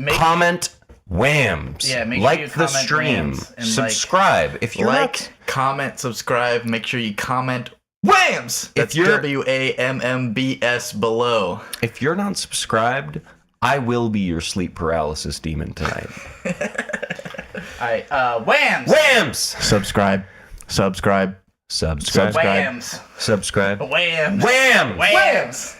comment whams. Yeah, make sure like you the comment stream. whams and Subscribe. If you're comment, subscribe. Make sure you comment whams. That's WAMMBS below. If you're not subscribed, I will be your sleep paralysis demon tonight. All right, whams. Whams. Subscribe. Subscribe. Whams. Subscribe. Whams. Wham. Whams.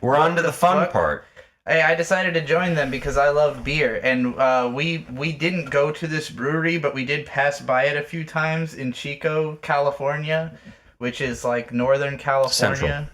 We're on to the fun part. Hey, I decided to join them because I love beer, and we didn't go to this brewery, but we did pass by it a few times in Chico, California, which is like Northern California.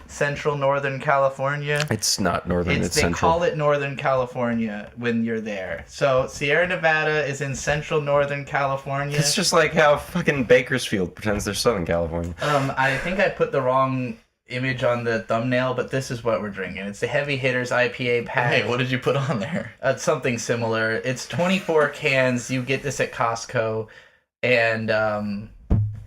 Central Northern California. It's not northern, it's they central. call it Northern California when you're there. So Sierra Nevada is in Central Northern California. It's just like how fucking Bakersfield pretends they're Southern California. I think I put the wrong image on the thumbnail, but this is what we're drinking. It's the Heavy Hitters IPA pack. Hey, what did you put on there? Something similar. It's 24 cans. You get this at Costco, and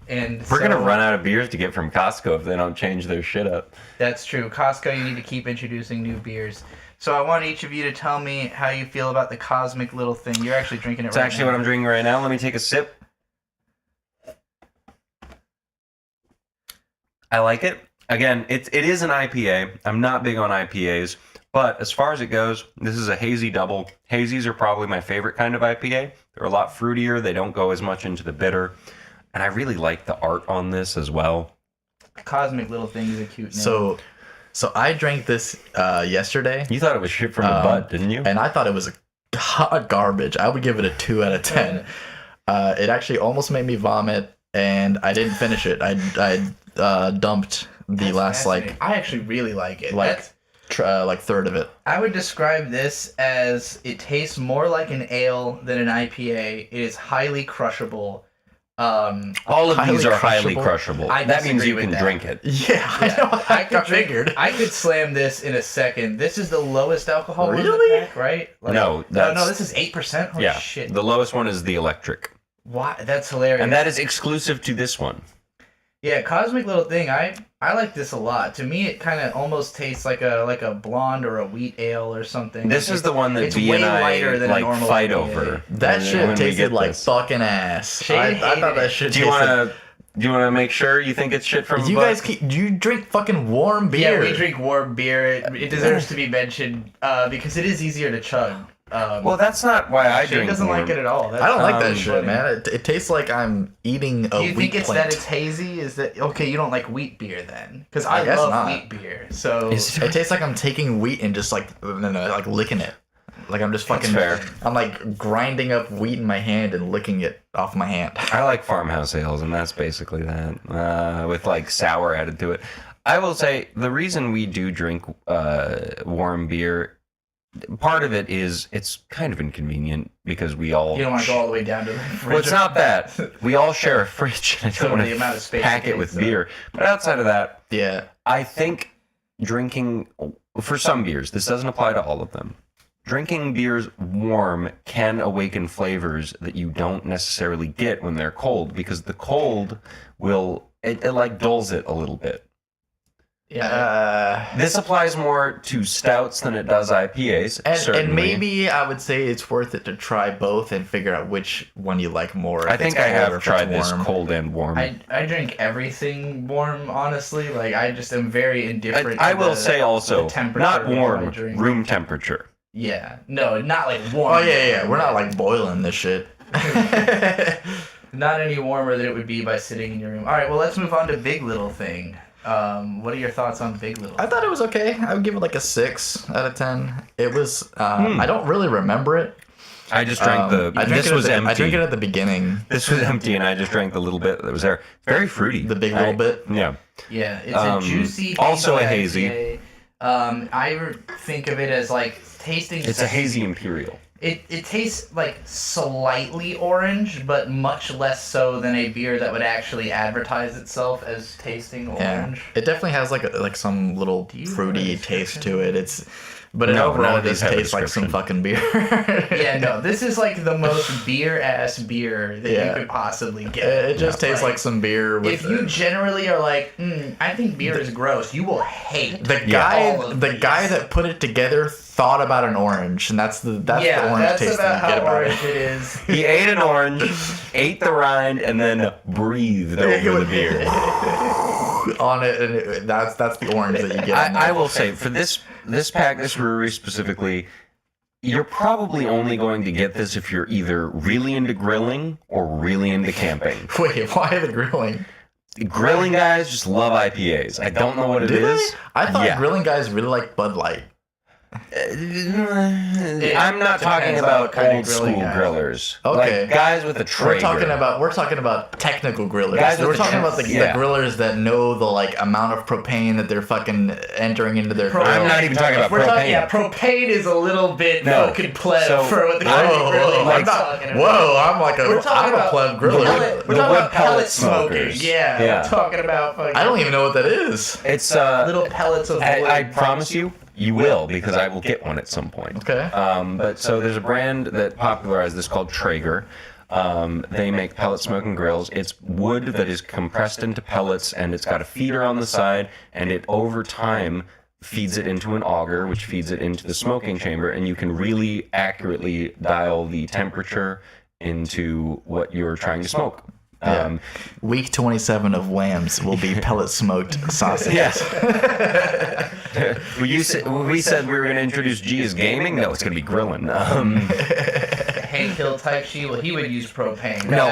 we're gonna run out of beers to get from Costco if they don't change their shit up. That's true. Costco, you need to keep introducing new beers. So I want each of you to tell me how you feel about the Cosmic Little Thing. You're actually drinking it right now. It's actually what I'm drinking right now. Let me take a sip. I like it. Again, it is an IPA. I'm not big on IPAs, but as far as it goes, this is a hazy double. Hazies are probably my favorite kind of IPA. They're a lot fruitier. They don't go as much into the bitter. And I really like the art on this as well. Cosmic Little Thing is a cute name. So I drank this yesterday. You thought it was shit from the butt, didn't you? And I thought it was hot garbage. I would give it a 2 out of 10. It actually almost made me vomit, and I didn't finish it. I dumped the last I actually really like it. Third of it. I would describe this as it tastes more like an ale than an IPA. It is highly crushable. All of these are highly crushable. That means you can drink it. Yeah, I figured. I could slam this in a second. This is the lowest alcohol one in the pack, right? No, this is 8%. Holy shit. The lowest one is the electric. Why? That's hilarious. And that is exclusive to this one. Yeah, Cosmic Little Thing. I like this a lot. To me, it kind of almost tastes like a blonde or a wheat ale or something. This is the one that B and I fight over. That shit tasted like fucking ass. I thought that shit. Do you want to make sure you think it's shit from? You guys, do you drink fucking warm beer? Yeah, we drink warm beer. It deserves to be mentioned because it is easier to chug. Well, that's not why I drink. He doesn't like it at all. I don't like that shit, man. It tastes like I'm eating a wheat plant. Do you think it's that it's hazy? Is that okay? You don't like wheat beer then? Because I love wheat beer. So it tastes like I'm taking wheat and just like licking it. Like I'm just fucking. That's fair. I'm like grinding up wheat in my hand and licking it off my hand. I like farmhouse ales, and that's basically that, with like sour added to it. I will say the reason we do drink warm beer. Part of it is it's kind of inconvenient because we all... You don't want to go all the way down to the fridge. Well, it's not that. We all share a fridge, and I don't want to pack it with beer. But outside of that, yeah, I think drinking... For some beers, this doesn't apply to all of them. Drinking beers warm can awaken flavors that you don't necessarily get when they're cold, because the cold will... It like dulls it a little bit. Yeah. This applies more to stouts than it does IPAs. And maybe I would say it's worth it to try both and figure out which one you like more. I think I have tried this cold and warm. I drink everything warm, honestly. Like, I just am very indifferent. I will say also, not warm, room temperature. Yeah. No, not like warm. Oh, yeah. We're not like boiling this shit. Not any warmer than it would be by sitting in your room. All right, well, let's move on to Big Little Thing. What are your thoughts on Big Little? I thought it was okay. I would give it like a 6 out of 10. It was. I don't really remember it. I just drank this was empty. I drank it at the beginning. This was empty, and I just drank the little bit that was there. Very fruity. The big little bit. Yeah. Yeah, it's a juicy. Also a hazy. I think of it as like tasting. It's a hazy imperial. It tastes like slightly orange, but much less so than a beer that would actually advertise itself as tasting orange. It definitely has like some little fruity taste to it. Overall it just tastes like some fucking beer. Yeah, no, this is like the most beer-ass beer that you could possibly get. It just tastes like some beer. If you generally are like, I think beer is gross, you will hate the guy that put it together thought about an orange, and that's the orange taste about that you get how about orange it. it is. He ate an orange, ate the rind, and then breathed over the beer. On it, and that's the orange that you get. I will say, for this pack, this brewery specifically, you're probably only going to get this if you're either really into grilling or really into camping. Wait, why the grilling? Grilling guys just love IPAs. I don't know what it is. I thought Yeah. grilling guys really like Bud Light. I'm not talking about kind of old school grilling guys. grillers. Okay. Like guys with a Traeger. We're talking about technical grillers. Guys with We're the talking about the yeah. grillers that know the like amount of propane that they're fucking entering into their grill. I'm not even talking about propane. Propane is a little bit No. fucking pleb So, for what the kind of grilling like, we're talking about. Whoa, I'm like We're talking I'm a about pleb griller. pellet- We're The talking wood about pellet pellet smoking. smokers. Yeah, Yeah. we're talking about fucking I don't even know what that is. It's little pellets of wood. I promise you will, because I will get one at some point. Okay. But so there's a brand that popularized this called Traeger. They make pellet smoking grills. It's wood that is compressed into pellets, and it's got a feeder on the side, and it over time feeds it into an auger, which feeds it into the smoking chamber, and you can really accurately dial the temperature into what you're trying to smoke. Week 27 of Whams will be pellet smoked sausage. Yes. we said we were going to introduce G as gaming. No, it's going to be grilling. Hank Hill type she, well, he would use propane. No,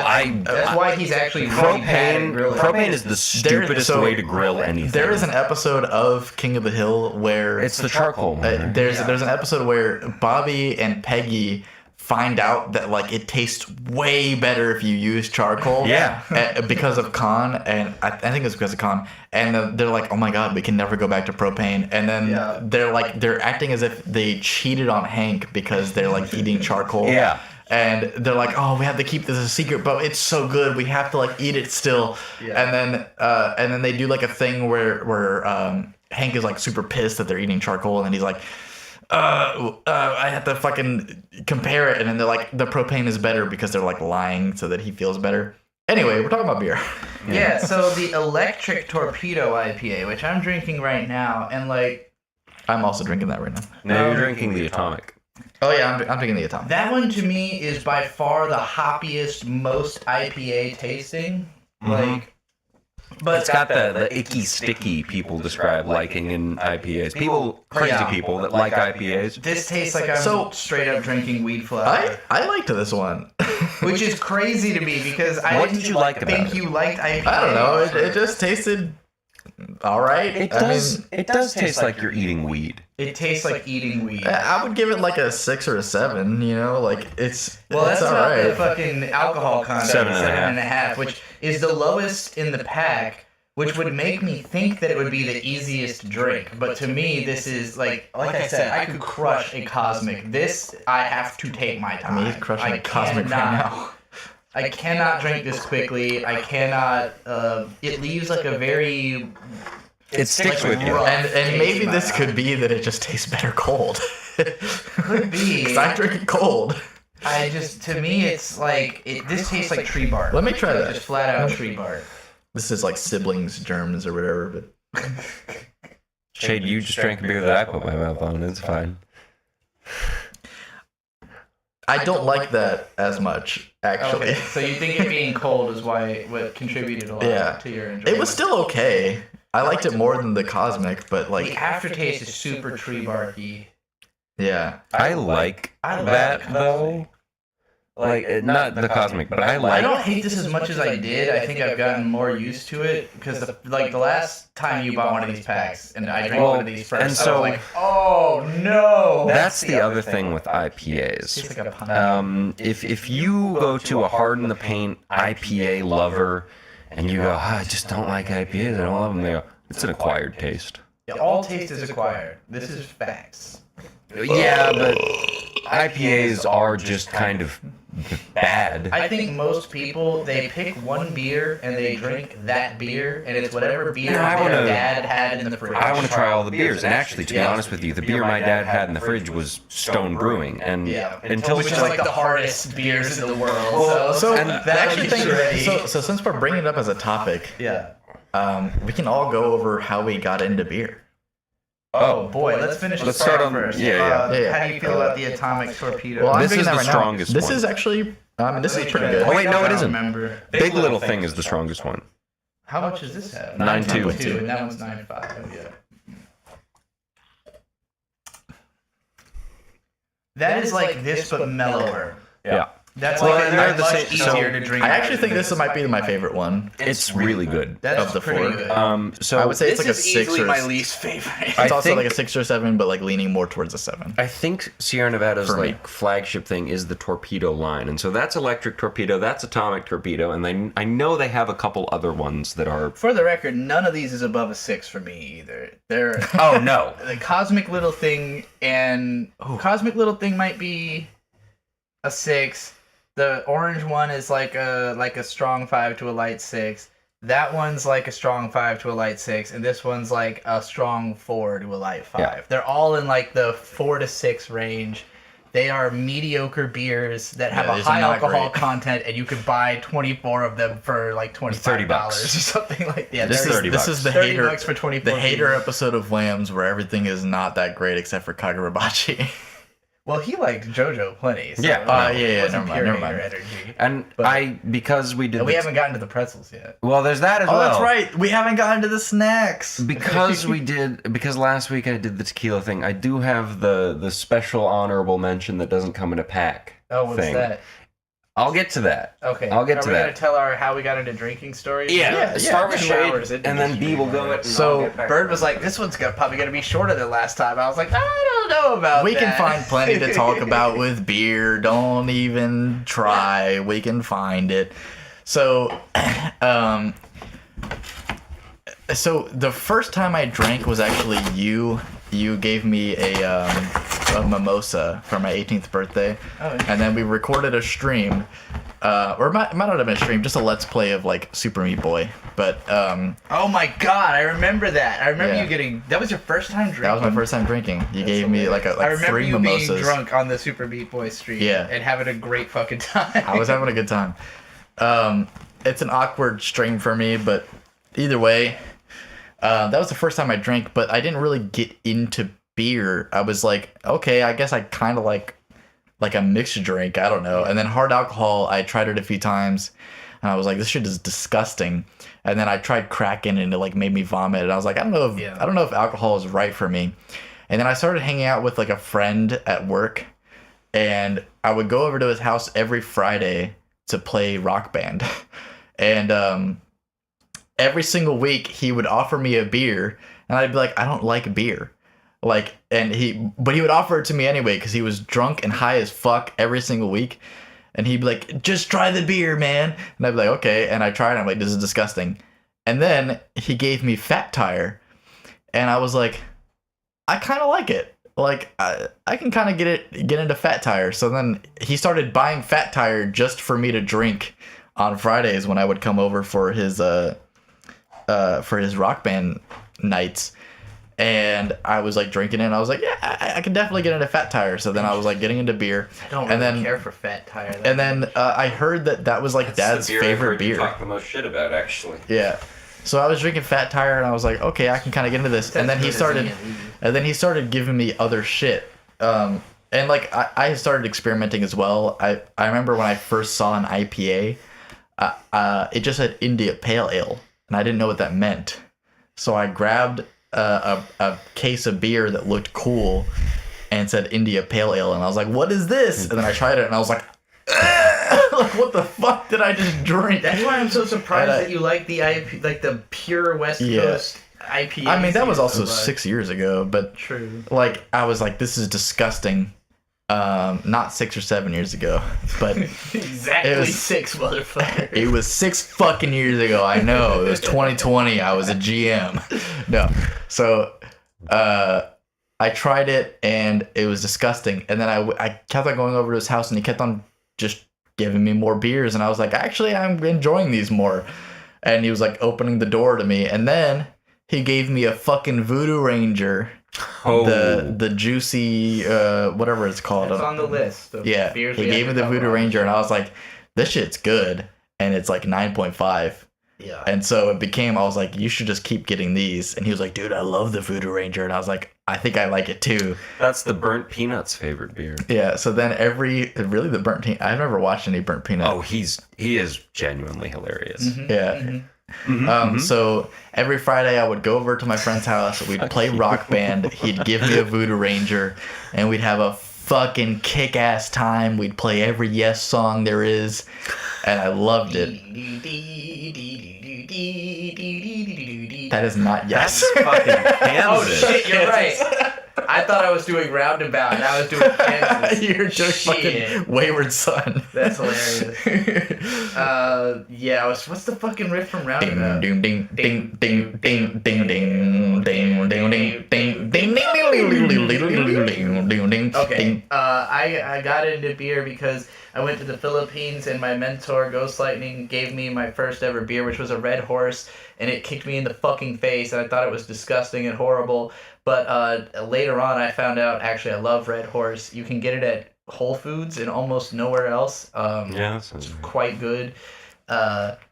That's why he's actually really bad at grilling. Propane is the stupidest way to grill anything. There is an episode of King of the Hill where It's the charcoal one. there's an episode where Bobby and Peggy find out that like it tastes way better if you use charcoal. Yeah. Because of Khan, and I think it's because of Khan. And they're like, oh my god, we can never go back to propane. And then they're acting as if they cheated on Hank because they're like eating charcoal. Yeah. And they're like, oh, we have to keep this a secret, but it's so good, we have to like eat it still. Yeah. And then they do like a thing where Hank is like super pissed that they're eating charcoal, and then he's like, I have to fucking compare it, and then they're like, the propane is better because they're like lying so that he feels better. Anyway, we're talking about beer. Yeah, so the Electric Torpedo IPA, which I'm drinking right now, and like I'm also drinking that right now. Now you're drinking the Atomic. Oh yeah, I'm drinking the Atomic. that one to me is by far the hoppiest, most IPA tasting. Like, but It's got the icky, sticky people describe liking in IPAs. Crazy people that like IPAs. this tastes like I'm straight up drinking weed flower. I liked this one. Which is crazy to me because I What didn't did you like about think it? you liked IPA. I don't know. It just tasted all right. It does taste like you're eating weed. It tastes like eating weed. I would give it like a 6 or a 7. You know, like it's Well, that's all not right. the fucking alcohol content. 7.5. 7.5, which is the lowest in the pack, which would make me think that it would be the easiest drink. But to me, this is like I said, I could crush a Cosmic. This, I have to take my time. I mean, he's crushing a Cosmic right now. I cannot drink this quickly. I cannot. It leaves like a very. It sticks with you. rough And taste maybe in my this mouth. could be that it just tastes better cold. Could be. Because I drink it cold. To me, it's like this tastes like tree bark. Let me try Like, that. Just flat out tree bark. This is like siblings germs or whatever. But Shade, you just drank a beer that I put my mouth on. It's fine. I don't like that as much, actually. Okay, so you think it being cold is what contributed a lot Yeah. to your enjoyment? It was still okay. I liked it more than the Cosmic, but The like, aftertaste is super tree barky. yeah. I like that though. Like not the Cosmic, but I I like. don't hate this as much as I did. I think I've gotten more used to it because the last time you bought one of these packs and I drank one of these first, and I so- was like, oh no. That's the other thing with IPAs. Tastes like a pine. If you go to a hard in the paint IPA lover and you go, I just don't like IPAs, I don't love them, they go, it's an acquired taste. All taste is acquired. This is facts. Yeah, but IPAs are just kind of bad. I think most people, they pick one beer and they drink that beer, and it's whatever beer I their wanna- dad had in the fridge. I want to try all the beers, and actually, to be honest with you, the beer my dad had in the fridge was Stone Brewing, and until which is like the hardest beers in the world. Well, So And the actually would be ready. so since we're bringing it up as a topic, Yeah. we can all go over how we got into beer. Oh boy, let's finish. Let's the start start on- first. yeah. How do you feel about the atomic torpedo? Well, I'm This drinking is that the right now. strongest This one. is actually, this is pretty good. Oh, wait, no, it I don't isn't. remember. Big Little Thing is the strongest one. How much does this have? 9.2. 9.2, and that one's 9.5. Yeah. That is like this, but mellower. Yeah. That's Well, like and they're much the same- easier so to drink. I actually think this might be my favorite one. It's really good. That's of the pretty four. good. So I would say This it's like a is 6 easily or my least favorite. it's I also think- like a 6 or 7, but like leaning more towards a 7. I think Sierra Nevada's For me. like flagship thing is the torpedo line, and so that's electric torpedo, that's atomic torpedo, and I know they have a couple other ones that are. For the record, none of these is above a 6 for me either. They're Oh no! the Cosmic Little Thing and Cosmic Little Thing might be a 6. The orange one is like a strong 5 to a light 6. That one's like a strong 5 to a light 6, and this one's like a strong 4 to a light 5. Yeah. They're all in like the 4 to 6 range. They are mediocre beers that have Yeah, a these are high not alcohol great. content, and you could buy 24 of them for like $25 or something like that. Yeah, This is 30 this is the 30 hater bucks for 24 the hater beers. episode of Lambs where everything is not that great except for Kagurabachi. Well, he liked JoJo plenty. So Yeah. it wasn't Never pure mind. hater energy. And But- because we did. And we the- haven't gotten to the pretzels yet. Well, there's that as Oh, well. that's right. We haven't gotten to the snacks. Because last week I did the tequila thing. I do have the special honorable mention that doesn't come in a pack. Oh, what's thing. that? I'll get to that. Okay. I'll get Are to we that. gonna tell our how we got into drinking stories? Start with 2 Shade, hours into and then this B will stream go already. it. So, Bird was like, "This one's probably gonna be shorter than last time." I was like, "I don't know about We that." can find plenty to talk about with beer. Don't even try. We can find it. So, so the first time I drank was actually you. You gave me a mimosa for my 18th birthday, and then we recorded a stream, or it might not have been a stream, just a let's play of like Super Meat Boy. But Oh my god, I remember that. I remember Yeah. you getting. That was your first time drinking. that was my first time drinking. You gave me like I remember 3 you mimosas. being drunk on the Super Meat Boy stream. Yeah. And having a great fucking time. I was having a good time. It's an awkward stream for me, but either way, that was the first time I drank, but I didn't really get into beer. I was like, okay, I guess I kind of like a mixed drink. I don't know. And then hard alcohol, I tried it a few times, and I was like, this shit is disgusting. And then I tried Kraken, and it like made me vomit. And I was like, I don't know if alcohol is right for me. And then I started hanging out with like a friend at work, and I would go over to his house every Friday to play Rock Band. And every single week he would offer me a beer, and I'd be like, I don't like beer. But he would offer it to me anyway because he was drunk and high as fuck every single week. And he'd be like, just try the beer, man. And I'd be like, okay. And I tried it. I'm like, this is disgusting. And then he gave me Fat Tire. And I was like, I kind of like it. Like, I can kind of get into Fat Tire. So then he started buying Fat Tire just for me to drink on Fridays when I would come over for his Rock Band nights. And I was like drinking it, and I was like, yeah, I can definitely get into Fat Tire. So then I was like getting into beer. I don't really care for Fat Tire. And then I heard that was like Dad's favorite beer. Talk the most shit about, actually. Yeah. So I was drinking Fat Tire, and I was like, okay, I can kind of get into this. And then he started giving me other shit. And like I started experimenting as well. I remember when I first saw an IPA, it just said India Pale Ale, and I didn't know what that meant. So I grabbed a case of beer that looked cool and said India Pale Ale, and I was like, what is this? And then I tried it, and I was like, like, what the fuck did I just drink? That's why I'm so surprised that you like the IP, like the pure West Coast IPA. I mean, that was also so much. 6 years ago, but True. like I was like, this is disgusting. Not 6 or 7 years ago, but Exactly It was- 6, motherfucker. it was 6 fucking years ago. I know. It was 2020. I was a GM. No. So, I tried it and it was disgusting. And then I kept on going over to his house, and he kept on just giving me more beers. And I was like, actually, I'm enjoying these more. And he was like opening the door to me. And then he gave me a fucking Voodoo Ranger. Oh. The juicy, whatever it's called. It's on the list. Of Yeah, beers he we gave me have the to Voodoo cover on Ranger, the and I was like, this shit's good. And it's like 9.5. Yeah. And so it became, I was like, you should just keep getting these. And he was like, dude, I love the Voodoo Ranger. And I was like, I think I like it too. That's the Burnt Peanuts' favorite beer. Yeah. So then really the burnt peanut. I've never watched any burnt peanut. Oh, he is genuinely hilarious. Yeah. So every Friday I would go over to my friend's house. We'd play Rock Band. He'd give me a Voodoo Ranger, and we'd have a fucking kick-ass time. We'd play every Yes song there is, and I loved it. That is not Yes. Fucking Oh Kansas. shit, you're right. I thought I was doing Roundabout, and I was doing Kansas. You're just fucking Wayward Son. That's hilarious. Yeah, what's the fucking riff from Roundabout? Ding ding ding ding ding ding ding ding ding ding ding ding ding ding. Okay, I got into beer because I went to the Philippines and my mentor, Ghost Lightning, gave me my first ever beer, which was a Red Horse, and it kicked me in the fucking face, and I thought it was disgusting and horrible. But later on, I found out, actually, I love Red Horse. You can get it at Whole Foods and almost nowhere else. Yeah, it's quite good.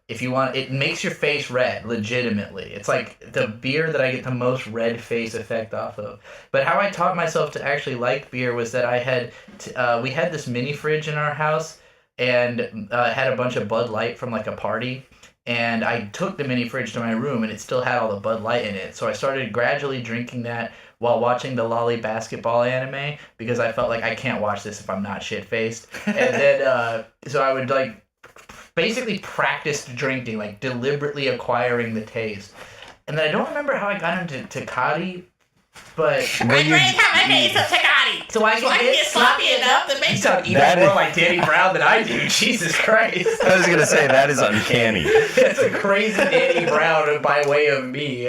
If you want, it makes your face red, legitimately. It's like the beer that I get the most red face effect off of. But how I taught myself to actually like beer was that we had this mini fridge in our house, and had a bunch of Bud Light from like a party. And I took the mini fridge to my room, and it still had all the Bud Light in it. So I started gradually drinking that while watching the Lolly basketball anime, because I felt like I can't watch this if I'm not shit-faced. And then, so I would like basically practice drinking, like deliberately acquiring the taste. And then I don't remember how I got into Tecate, but I drank half my face of Tecate, so I can get sloppy enough to You make sound even That more is- like Danny Brown than I do. Jesus Christ. I was gonna say that is uncanny. That's a crazy Danny Brown by way of me.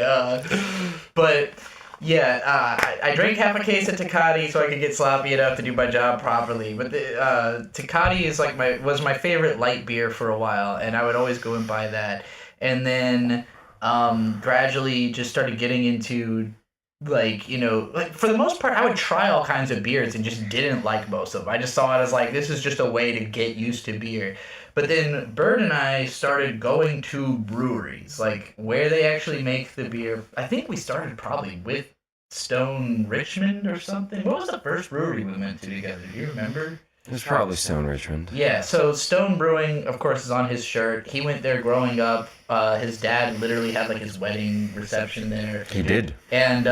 But yeah, I drank half a case of Tecate so I could get sloppy enough to do my job properly. But the Tecate is like was my favorite light beer for a while, and I would always go and buy that. And then gradually just started getting into, like, you know, like for the most part, I would try all kinds of beers and just didn't like most of them. I just saw it as like, this is just a way to get used to beer. But then Bird and I started going to breweries, like where they actually make the beer. I think we started probably with Stone Richmond or something. What was the first brewery we went to together? Do you remember? It's probably Stone Richmond. Yeah, so Stone Brewing, of course, is on his shirt. He went there growing up. His dad literally had like his wedding reception there. He did. And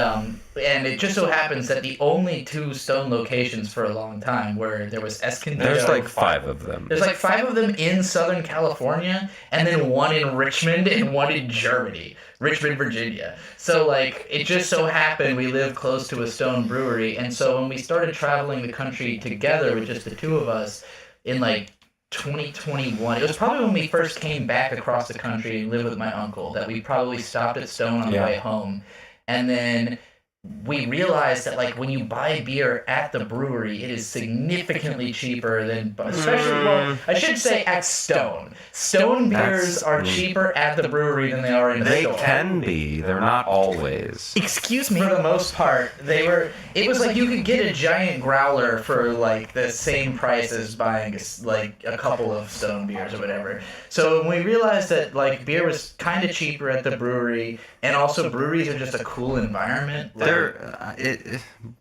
it just so happens that the only two Stone locations for a long time were, there was Escondido. There's like 5 of them. There's like 5 of them in Southern California, and then 1 in Richmond and 1 in Germany, Richmond, Virginia. So like, it just so happened we lived close to a Stone brewery, and so when we started traveling the country together with just the two of us in like 2021, it was probably when we first came back across the country and lived with my uncle that we probably stopped at Stone on the way home. And then we realized that like when you buy beer at the brewery, it is significantly cheaper than, especially, well, I should say at Stone. Stone beers are cheaper at the brewery than they are in the They store. can be. They're not always. Excuse me. For the most part, it was like you could get a giant growler for like the same price as buying like a couple of Stone beers or whatever. So when we realized that like beer was kind of cheaper at the brewery, and also breweries are just a cool environment.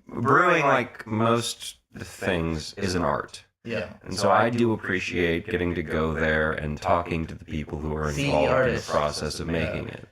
Brewing, like most things, is an art. Yeah. And so I do appreciate getting to go there and talking to the people who are See the involved in the artists. process of making it.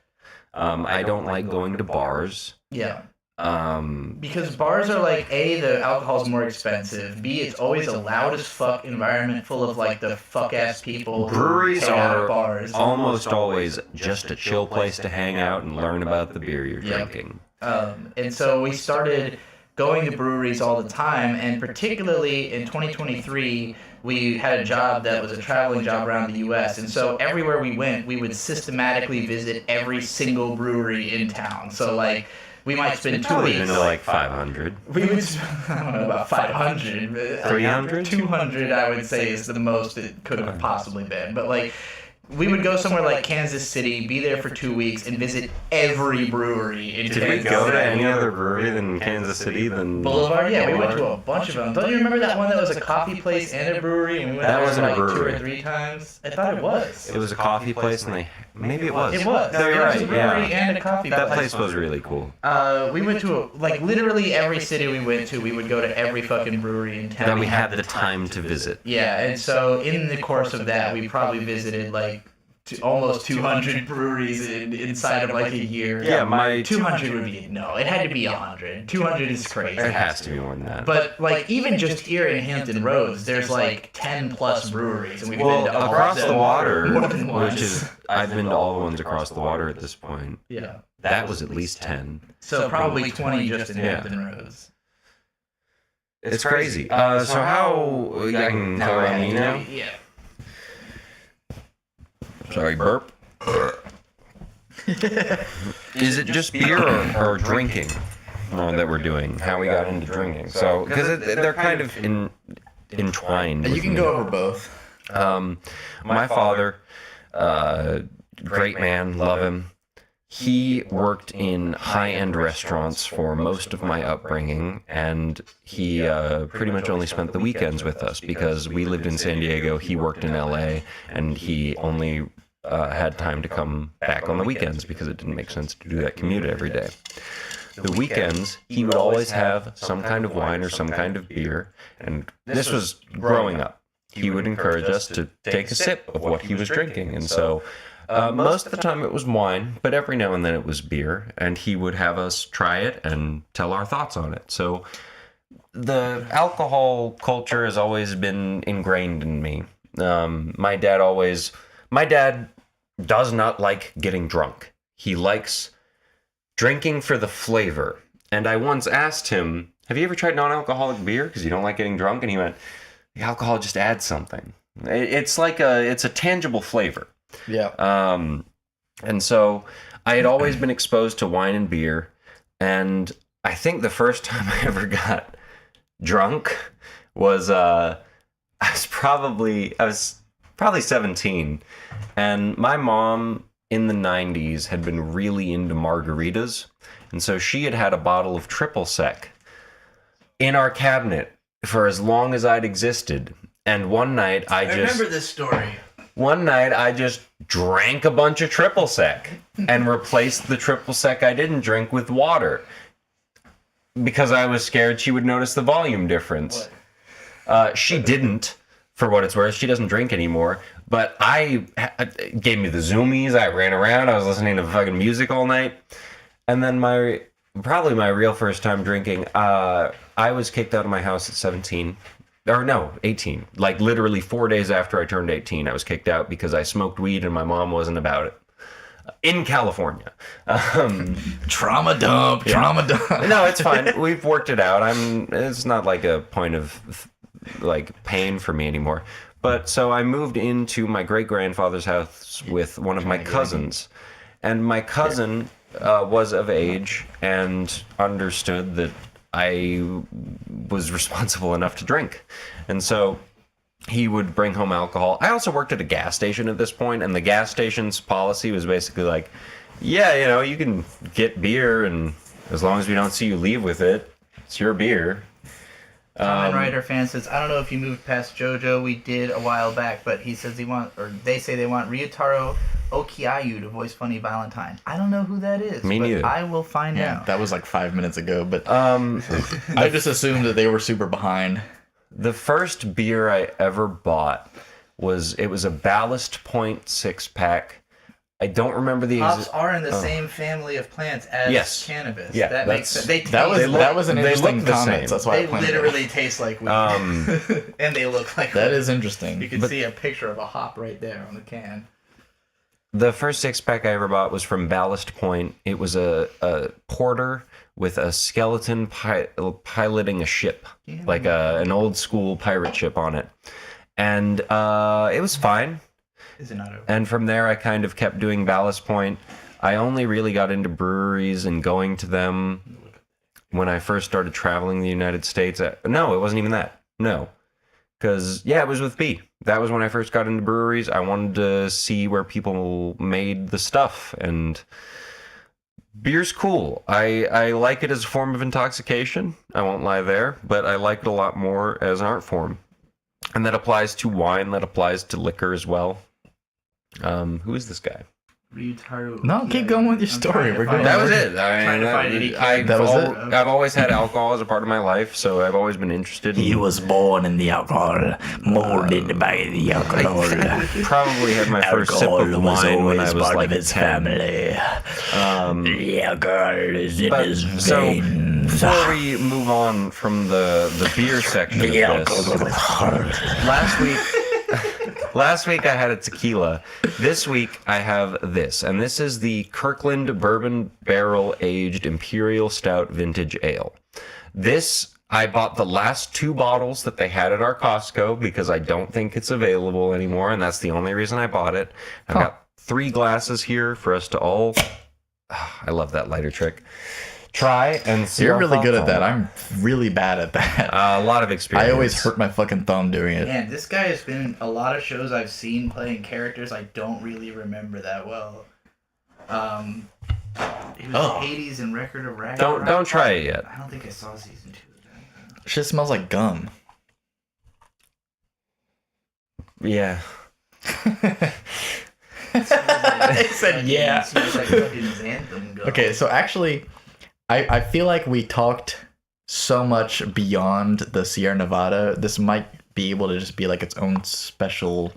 I don't like going to bars. Yeah. Um, Because bars are like, A, the alcohol's more expensive. B, it's always a loud as fuck environment full of like the fuck ass people. who breweries hang out at are bars. almost always just a chill place to hang out and learn about the beer you're drinking. And so we started going to breweries all the time, and particularly in 2023, we had a job that was a traveling job around the U.S., and so everywhere we went, we would systematically visit every single brewery in town. So, like, we might spend 2 Probably weeks. been to like 500. We would, I don't know about 500. 300? 200, I would say, is the most it could have possibly been. But, like, we would go somewhere like Kansas City, be there for 2 weeks, and visit every brewery in Did we Kansas go to City. any other brewery than Kansas City than Boulevard? Yeah, we went to a bunch of them. Don't you remember that one that was a coffee place and a brewery? And we went That there wasn't a like 2 brewery. or 3 times. I thought it was. It was a coffee place, and maybe it was. It was. No, you're It was right. a brewery Yeah, and a coffee that place. place was really cool. We went to literally every city we went to. We would go to every fucking brewery in town. That we had the time to visit. Yeah, and so in the course of that, we probably visited almost 200 breweries inside of like a year. Yeah, my 200 would be it had to be 100. 200 is crazy. It has to be more than that. But like even just here in Hampton Roads, there's like 10 plus breweries, and we've been to all across of the them water, more than once. which is I've been to all the ones across the water at this point. Yeah. That was at least 10. So probably 20 just in Yeah. Hampton Roads. It's crazy. So how I can tell around me now? Yeah. Sorry, burp. Is it just beer or drinking that we're doing? How we got into drinking? So because they're kind of entwined. You can go over both. My father, great man, love him. He worked in high-end restaurants for most of my upbringing, and he pretty much only spent the weekends with us because we lived in San Diego, he worked in LA, and he only had time to come back on the weekends because it didn't make sense to do that commute every day. The weekends, he would always have some kind of wine or some kind of beer, and this was growing up. He would encourage us to take a sip of what he was drinking, and so most of the time it was wine, but every now and then it was beer, and he would have us try it and tell our thoughts on it. So the alcohol culture has always been ingrained in me. My dad does not like getting drunk. He likes drinking for the flavor. And I once asked him, have you ever tried non-alcoholic beer because you don't like getting drunk? And he went, the alcohol just adds something. It's a tangible flavor. Yeah. And so I had always been exposed to wine and beer, and I think the first time I ever got drunk was I was probably 17, and my mom in the 90s had been really into margaritas, and so she had a bottle of triple sec in our cabinet for as long as I'd existed. And one night I remember this story. One night, I just drank a bunch of triple sec and replaced the triple sec I didn't drink with water because I was scared she would notice the volume difference. She didn't, for what it's worth. She doesn't drink anymore. But it gave me the zoomies. I ran around. I was listening to fucking music all night. And then probably my real first time drinking, I was kicked out of my house at 17. Or no, 18. Like literally 4 days after I turned 18, I was kicked out because I smoked weed and my mom wasn't about it. In California. Trauma dump. No, it's fine. We've worked it out. It's not like a point of like pain for me anymore. But so I moved into my great grandfather's house with one of my cousins. And my cousin was of age and understood that I was responsible enough to drink. And so he would bring home alcohol. I also worked at a gas station at this point, and the gas station's policy was basically like, yeah, you can get beer, and as long as we don't see you leave with it, it's your beer. Kamen Rider fan says, I don't know if you moved past JoJo. We did a while back, but he says they say they want Ryutaro Okiayu to voice Funny Valentine. I don't know who that is. Me neither. I will find out. That was like 5 minutes ago, but I just assumed that they were super behind. The first beer I ever bought was a Ballast Point 6-pack. I don't remember the Hops are in the same family of plants as cannabis. Yeah, that makes sense. That was an interesting look the comment. same. That's why I They pointed it out. literally taste like weed. And they look like That weed. is interesting. You can see a picture of a hop right there on the can. The first 6-pack I ever bought was from Ballast Point. It was a porter with a skeleton piloting a ship, like an old school pirate ship on it. And it was fine. Is it not over? And from there, I kind of kept doing Ballast Point. I only really got into breweries and going to them when I first started traveling the United States. No, it wasn't even that. No. Because, yeah, it was with B. That was when I first got into breweries. I wanted to see where people made the stuff, and beer's cool. I like it as a form of intoxication. I won't lie there, but I like it a lot more as an art form. And that applies to wine, that applies to liquor as well. Who is this guy? No, keep going with your story. We're going. That was it. I've always had alcohol as a part of my life, so I've always been interested. He was born in the alcohol, molded by the alcohol. Probably had my first sip of wine when I was part like of his 10. family. The alcohol is in his So veins. before we move on from the beer section of The this, alcohol. last week I had a tequila. This week I have this, and this is the Kirkland Bourbon Barrel Aged Imperial Stout Vintage Ale. This, I bought the last 2 bottles that they had at our Costco because I don't think it's available anymore, and that's the only reason I bought it. I've got 3 glasses here for us to all, I love that lighter trick, try and see. You're really good at that. I'm really bad at that. A lot of experience. I always hurt my fucking thumb doing it. Man, this guy has been in a lot of shows I've seen playing characters I don't really remember that well. He was Hades in Record of Ragnarok. Don't try it yet. I don't think I saw season 2 of that. Shit smells like gum. Yeah. I said yeah. It smells like fucking xanthan gum. Okay, so actually, I feel like we talked so much beyond the Sierra Nevada. This might be able to just be like its own special.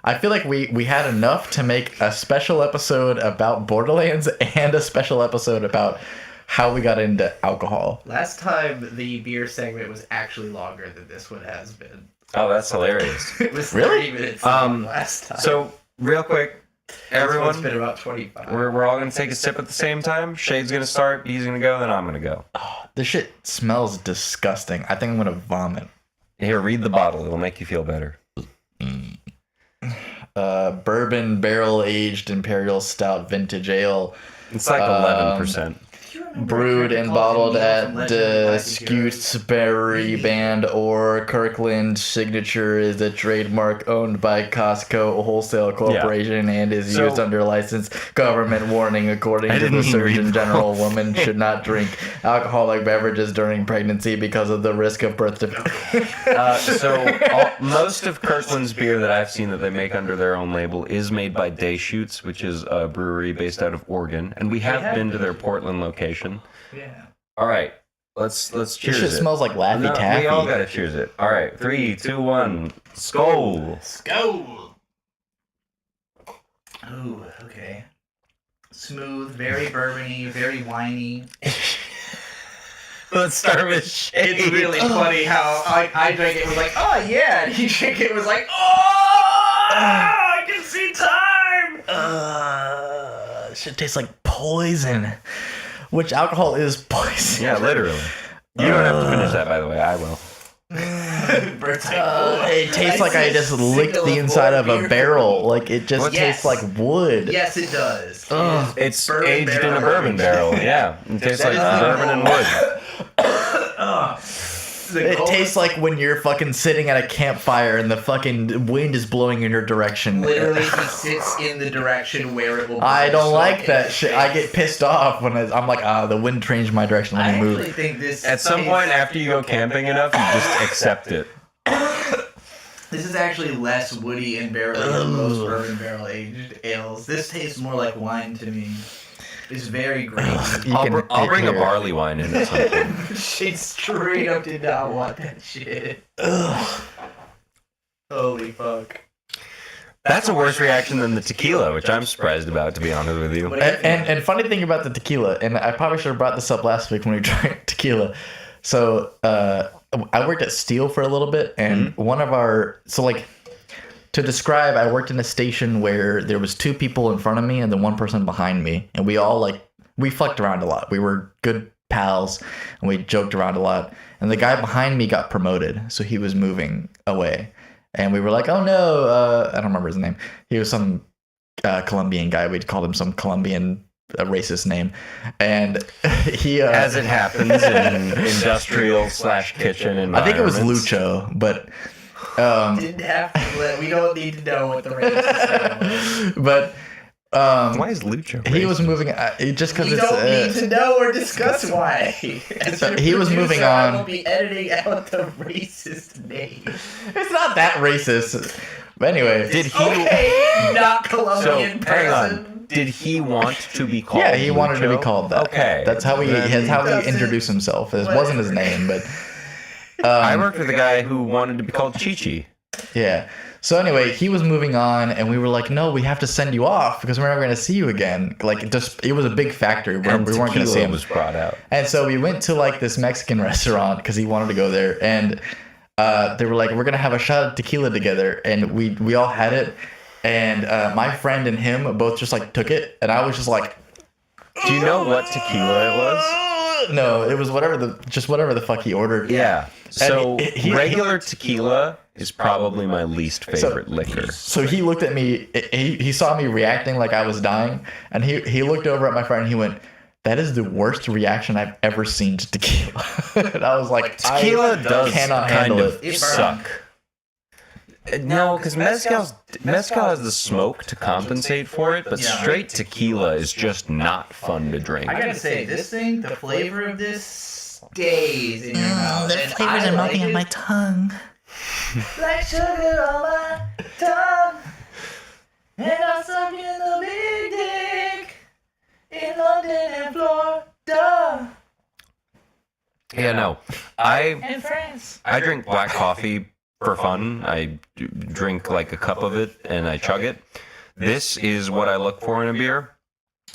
I feel like we had enough to make a special episode about Borderlands and a special episode about how we got into alcohol. Last time the beer segment was actually longer than this one has been. Oh, that's hilarious. It was Really? 30 minutes long last time. So, real quick, Everyone's everyone, been about 25. we're all going to take a sip at the same time. Shade's going to start, B's going to go, then I'm going to go. This shit smells disgusting. I think I'm gonna vomit. Here, read the bottle. It'll make you feel better. Bourbon barrel aged imperial stout vintage ale. It's like 11%. Brewed and bottled at Scutesbury Band or Kirkland. Signature is a trademark owned by Costco Wholesale Corporation and is used under license. Government warning: according to the Surgeon General, women should not drink alcoholic beverages during pregnancy because of the risk of birth defects. Most of Kirkland's beer that I've seen that they make under their own label is made by Deschutes, which is a brewery based out of Oregon, and we have been to their Portland location. Yeah. All right, let's cheers. This shit it. smells like Laffy Taffy. We all gotta cheers it. All right, 3, 2, 1, skål. Skål! Ooh, okay. Smooth, very bourbony, very winey. Let's start with Shade. It's really funny how I drank it, was like, oh yeah, and he drank it, was like, oh, I can see time! Shit tastes like poison. Which alcohol is poison. Yeah, literally. You don't have to finish that, by the way. I will. It tastes like I just licked the inside of a barrel. Like it just tastes like wood. Yes, it does. It's bourbon aged in a barrel bourbon barrel. Yeah, it tastes like bourbon and wood. It tastes like when you're fucking sitting at a campfire and the fucking wind is blowing in your direction. Literally, he sits in the direction where it will. I don't like that shit. I get pissed off when I'm like, the wind changed my direction. Let me I move. actually think this. At some point after you go camping enough, you just accept it. This is actually less woody and barrel than most bourbon barrel aged ales. This tastes more like wine to me. It's very grainy. I'll bring a barley wine in at some point. She straight up did not want that shit. Holy fuck. That's a worse reaction than the tequila, which I'm surprised about, to be honest with you. And funny thing about the tequila, and I probably should have brought this up last week when we drank tequila. So I worked at Steel for a little bit, and one of our to describe, I worked in a station where there was 2 people in front of me and then 1 person behind me, and we all we fucked around a lot. We were good pals and we joked around a lot. And the guy behind me got promoted, so he was moving away. And we were like, oh no, I don't remember his name. He was some Colombian guy. We'd called him some Colombian racist name. And he... As it happens in industrial/kitchen environments. I think it was Lucho, but... Didn't have to. We don't need to know what the racist name was. But Why is Lucha? he was racist? moving just because We it's. don't need to know or discuss why. So he was moving I on. will be editing out the racist name. It's not that racist. But anyway, Did he? Okay, not So Colombian hang person. on. Did he want to be called? yeah, he wanted to be Lucho? called that. Okay, that's how he doesn't- introduced himself. It wasn't his name, but I worked with a guy who wanted to be called Chi-Chi. yeah. So anyway, he was moving on, and we were like, "No, we have to send you off because we're never going to see you again." Like, it was a big factor. We weren't going to see tequila him. was brought out. And so we went to like this Mexican restaurant because he wanted to go there, and they were like, "We're gonna have a shot of tequila together," and we all had it, and my friend and him both just like took it, and I was just like, Do you know what tequila it was? "No, it was whatever the fuck he ordered." Yeah. So he- regular tequila is probably my least favorite liquor. So he looked at me. He saw me reacting like I was dying, and he looked over at my friend. and He went, "That is the worst reaction I've ever seen to tequila." And I was like, Tequila I does cannot kind handle of it. suck. No, because mezcal has the smoke to compensate for it, but Yeah. straight tequila is just not fun to drink. I gotta say, this thing, the flavor of this stays in your mouth. The and flavors I are melting like on it my tongue. like sugar on my tongue. And I'm stuck in the big dick in London and Florida Yeah, no. I and France. drink black coffee for fun. I drink like a cup of it and I chug it. This is what I look for in a beer,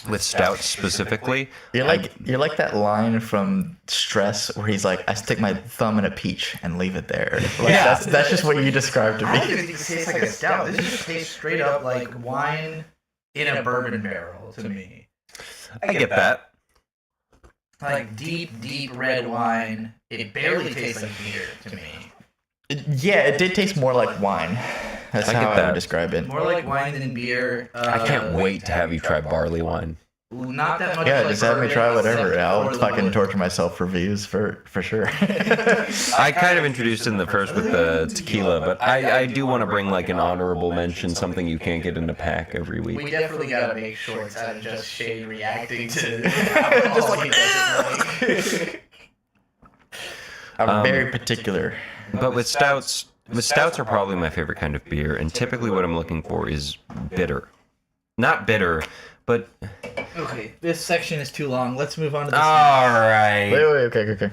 with stouts specifically. You're like that line from Stress where he's like, "I stick my thumb in a peach and leave it there." Like, Yeah. that's just what you described to I don't me. even think it tastes like a stout. This just tastes straight up like wine in a bourbon barrel to me. I get that. Like deep, deep red wine. It barely tastes like beer to me. Yeah, it did taste more like wine. That's I how get I that. would describe it. More like wine than beer. I can't wait to have you try barley wine. Not that much. Yeah, like just have me bourbon, try whatever. except I'll for the fucking wood. torture myself for views for sure. I kind of introduced in the first with the tequila, but I do want to bring like an honorable mention, something you can't get in a pack every We week. definitely gotta make shorts out of just Shay reacting to just like he doesn't like. I'm very particular. But with stouts are probably my favorite kind of beer, and typically what I'm looking for is bitter. Not bitter, but Okay, this section is too long. Let's move on to this. all right. Wait, okay.